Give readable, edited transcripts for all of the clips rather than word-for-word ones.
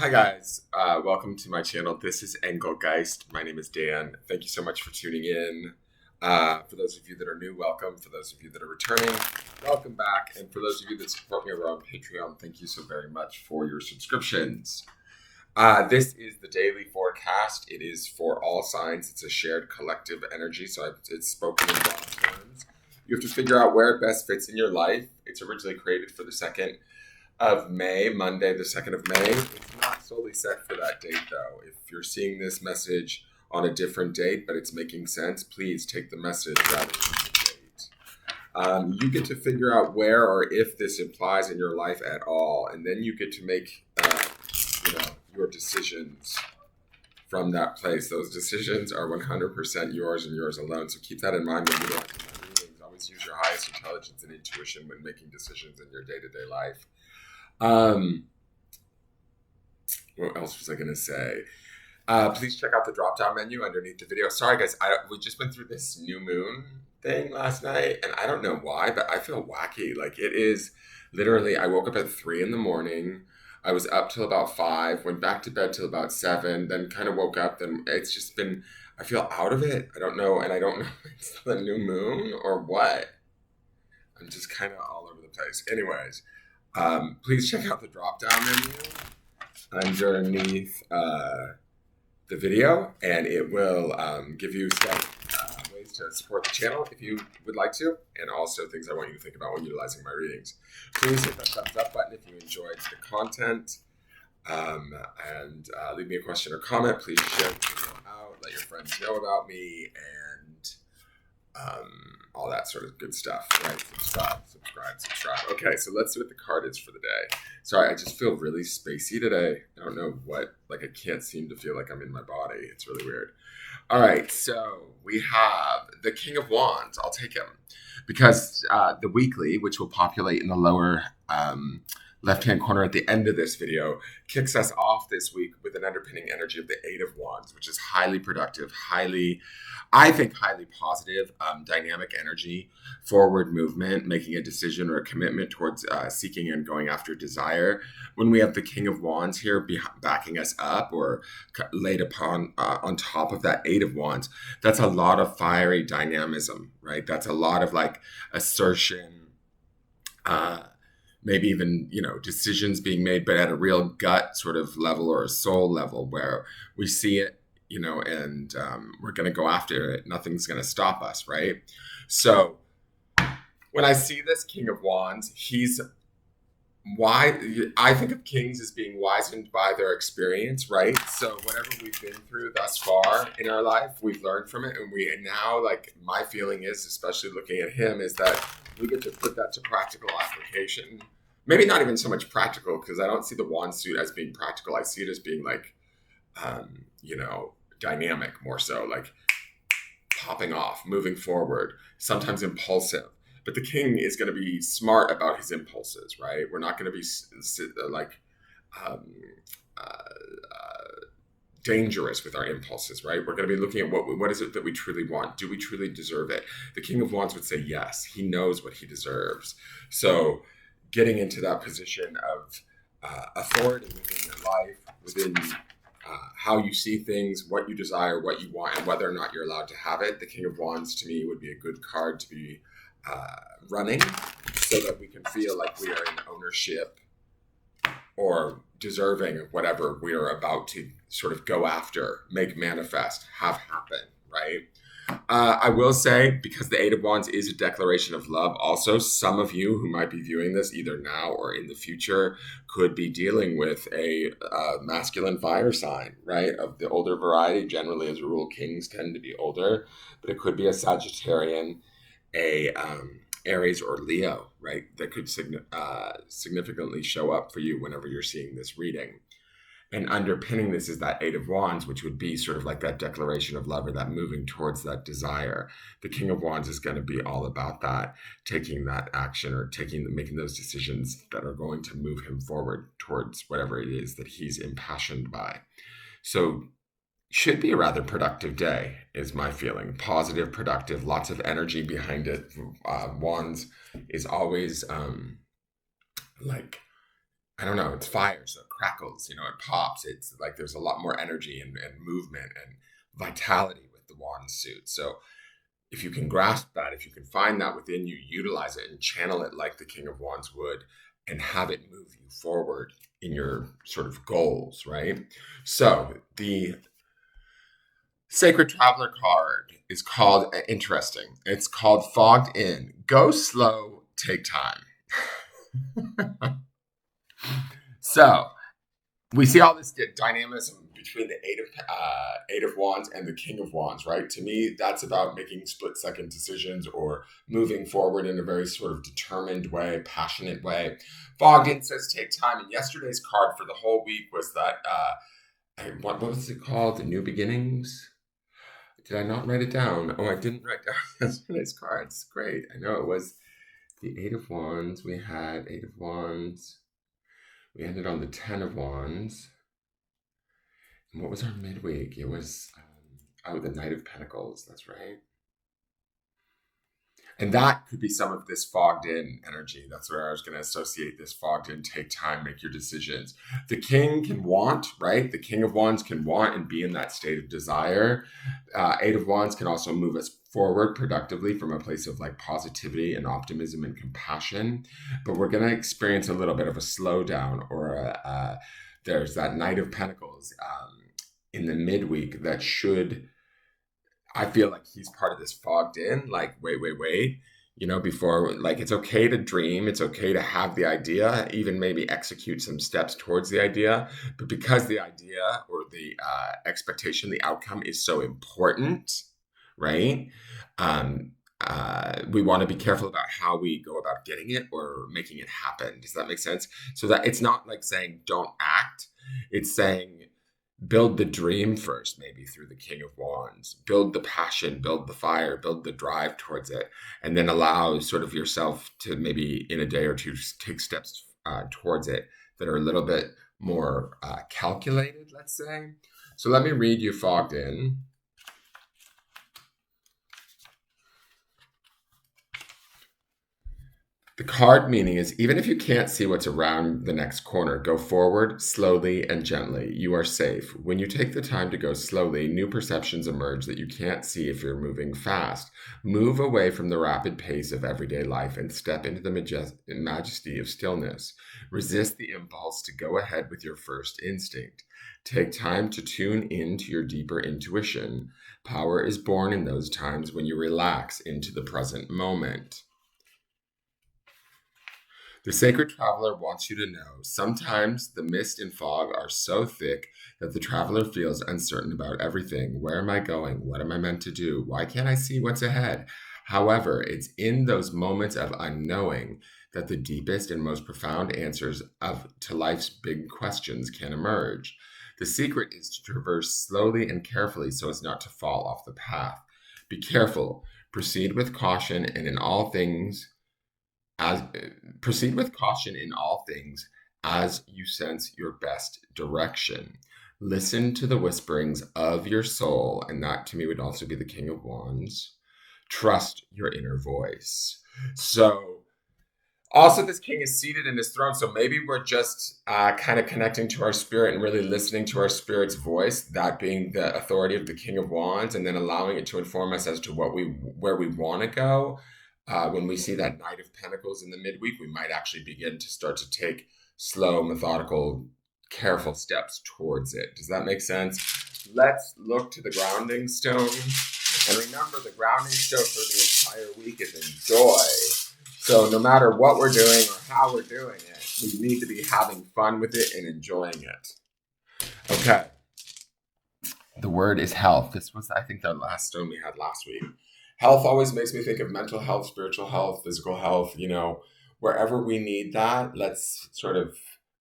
Hi guys, welcome to my channel. This is Engelgeist. My name is Dan. Thank you so much for tuning in. For those of you that are new, welcome. For those of you that are returning, welcome back. And for those of you that support me over on Patreon, thank you so very much for your subscriptions. This is the daily forecast. It is for all signs. It's a shared collective energy, so it's spoken in broad terms. You have to figure out where it best fits in your life. It's originally created for the 2nd of May, Monday, the 2nd of May. It's not solely set for that date, though. If you're seeing this message on a different date, but it's making sense, please take the message rather than the date. You get to figure out where or if this applies in your life at all, and then you get to make your decisions from that place. Those decisions are 100% yours and yours alone, so keep that in mind when you do readings. Always use your highest intelligence and intuition when making decisions in your day-to-day life. What else was I going to say? Please check out the drop-down menu underneath the video. Sorry, guys. We just went through this new moon thing last night, and I don't know why, but I feel wacky. Like, it is literally, I woke up at 3 in the morning. I was up till about 5, went back to bed till about 7, then kind of woke up. Then it's just been, I feel out of it. I don't know, and I don't know if it's the new moon or what. I'm just kind of all over the place. Anyways. Please check out the drop-down menu underneath the video, and it will give you some ways to support the channel if you would like to, and also things I want you to think about when utilizing my readings. Please hit that thumbs up button if you enjoyed the content, and leave me a question or comment. Please share the video out, let your friends know about me, and all that sort of good stuff, right? Subscribe. Okay, so let's see what the card is for the day. Sorry, I just feel really spacey today. I don't know what, like I can't seem to feel like I'm in my body. It's really weird. All right, so we have the King of Wands. I'll take him because the weekly, which will populate in the lower left-hand corner at the end of this video, kicks us off this week with an underpinning energy of the Eight of Wands, which is highly productive, highly positive, dynamic energy, forward movement, making a decision or a commitment towards seeking and going after desire. When we have the King of Wands here backing us up or laid upon on top of that Eight of Wands, that's a lot of fiery dynamism, right? That's a lot of like assertion, maybe even, decisions being made, but at a real gut sort of level or a soul level where we see it, and we're going to go after it. Nothing's going to stop us, right? So when I see this King of Wands, I think of kings as being wizened by their experience, right? So whatever we've been through thus far in our life, we've learned from it. And now, like, my feeling is, especially looking at him, is that we get to put that to practical application. Maybe not even so much practical, because I don't see the wand suit as being practical. I see it as being like, dynamic more so, like popping off, moving forward, sometimes impulsive. But the king is going to be smart about his impulses, right? We're not going to be dangerous with our impulses, right? We're going to be looking at what is it that we truly want? Do we truly deserve it? The King of Wands would say yes. He knows what he deserves. So getting into that position of authority within your life, within how you see things, what you desire, what you want, and whether or not you're allowed to have it. The King of Wands, to me, would be a good card to be running so that we can feel like we are in ownership or deserving of whatever we are about to sort of go after, make manifest, have happen, right? I will say, because the Eight of Wands is a declaration of love, also, some of you who might be viewing this either now or in the future could be dealing with a masculine fire sign, right? Of the older variety. Generally, as a rule, kings tend to be older, but it could be a Sagittarian, a Aries or Leo, right? That could significantly show up for you whenever you're seeing this reading. And underpinning this is that Eight of Wands, which would be sort of like that declaration of love or that moving towards that desire. The King of Wands is going to be all about that, taking that action or making those decisions that are going to move him forward towards whatever it is that he's impassioned by. So should be a rather productive day, is my feeling. Positive, productive, lots of energy behind it. Wands is always I don't know, it's fire, so it crackles, you know, it pops. It's like there's a lot more energy and movement and vitality with the wand suit. So if you can grasp that, if you can find that within you, utilize it and channel it like the King of Wands would, and have it move you forward in your sort of goals, right? So the Sacred Traveler card is called, interesting, it's called Fogged In. Go slow, take time. So we see all this dynamism between the Eight of Wands and the King of Wands, right? To me, that's about making split-second decisions or moving forward in a very sort of determined way, passionate way. Fogged In says take time, and yesterday's card for the whole week was that, what was it called? The New Beginnings? Did I not write it down? Oh, I didn't write down yesterday's cards. Great. I know it was the Eight of Wands. We had Eight of Wands. We ended on the 10 of Wands. And what was our midweek? It was, the Knight of Pentacles. That's right. And that could be some of this fogged in energy. That's where I was going to associate this fogged in, take time, make your decisions. The king can want, right? The King of Wands can want and be in that state of desire. Eight of Wands can also move us forward productively from a place of like positivity and optimism and compassion. But we're going to experience a little bit of a slowdown, or there's that Knight of Pentacles in the midweek that should, I feel like he's part of this fogged in, like, wait, you know, before, like, it's okay to dream. It's okay to have the idea, even maybe execute some steps towards the idea. But because the idea or the expectation, the outcome is so important, right? We want to be careful about how we go about getting it or making it happen. Does that make sense? So that it's not like saying don't act. It's saying build the dream first, maybe through the King of Wands. Build the passion, build the fire, build the drive towards it, and then allow sort of yourself to maybe in a day or two take steps towards it that are a little bit more calculated, let's say. So let me read you Fogged In. The card meaning is, even if you can't see what's around the next corner, go forward slowly and gently. You are safe. When you take the time to go slowly, new perceptions emerge that you can't see if you're moving fast. Move away from the rapid pace of everyday life and step into the majesty of stillness. Resist the impulse to go ahead with your first instinct. Take time to tune into your deeper intuition. Power is born in those times when you relax into the present moment. The Sacred Traveler wants you to know sometimes the mist and fog are so thick that the traveler feels uncertain about everything. Where am I going? What am I meant to do? Why can't I see what's ahead? However, it's in those moments of unknowing that the deepest and most profound answers to life's big questions can emerge. The secret is to traverse slowly and carefully so as not to fall off the path. Be careful. Proceed with caution and in all things proceed with caution in all things as you sense your best direction. Listen to the whisperings of your soul, and that to me would also be the King of Wands. Trust your inner voice. So also this king is seated in his throne, so maybe we're just kind of connecting to our spirit and really listening to our spirit's voice, that being the authority of the King of Wands, and then allowing it to inform us as to where we want to go. When we see that Knight of Pentacles in the midweek, we might actually begin to start to take slow, methodical, careful steps towards it. Does that make sense? Let's look to the grounding stone. And remember, the grounding stone for the entire week is enjoy. So no matter what we're doing or how we're doing it, we need to be having fun with it and enjoying it. Okay. The word is health. This was, I think, the last stone we had last week. Health always makes me think of mental health, spiritual health, physical health. You know, wherever we need that, let's sort of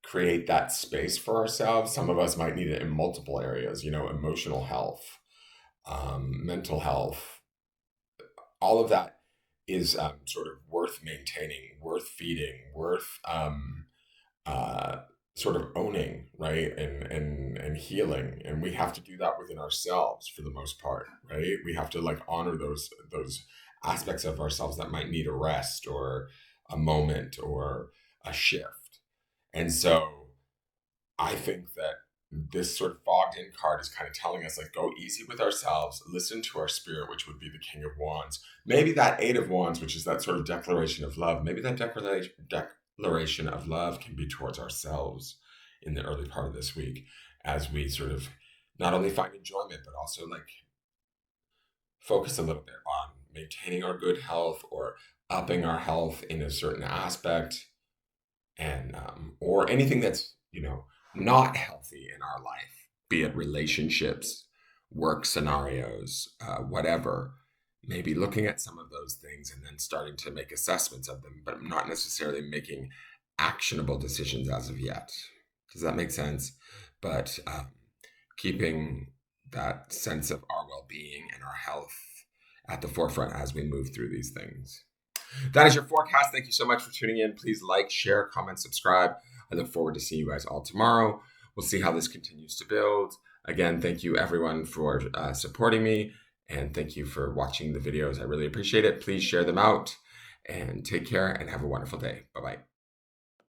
create that space for ourselves. Some of us might need it in multiple areas, you know, emotional health, mental health. All of that is sort of worth maintaining, worth feeding, worth sort of owning, right? And healing. And we have to do that within ourselves for the most part, right? We have to like honor those aspects of ourselves that might need a rest or a moment or a shift. And so I think that this sort of fogged in card is kind of telling us, like, go easy with ourselves, listen to our spirit, which would be the King of Wands. Maybe that Eight of Wands, which is that sort of declaration of love, maybe that declaration of love can be towards ourselves in the early part of this week, as we sort of not only find enjoyment, but also like focus a little bit on maintaining our good health or upping our health in a certain aspect, and or anything that's, not healthy in our life, be it relationships, work scenarios, whatever. Maybe looking at some of those things and then starting to make assessments of them, but not necessarily making actionable decisions as of yet. Does that make sense? But keeping that sense of our well-being and our health at the forefront as we move through these things. That is your forecast. Thank you so much for tuning in. Please like, share, comment, subscribe. I look forward to seeing you guys all tomorrow. We'll see how this continues to build. Again, thank you everyone for supporting me, and thank you for watching the videos. I really appreciate it. Please share them out, and take care and have a wonderful day. Bye-bye.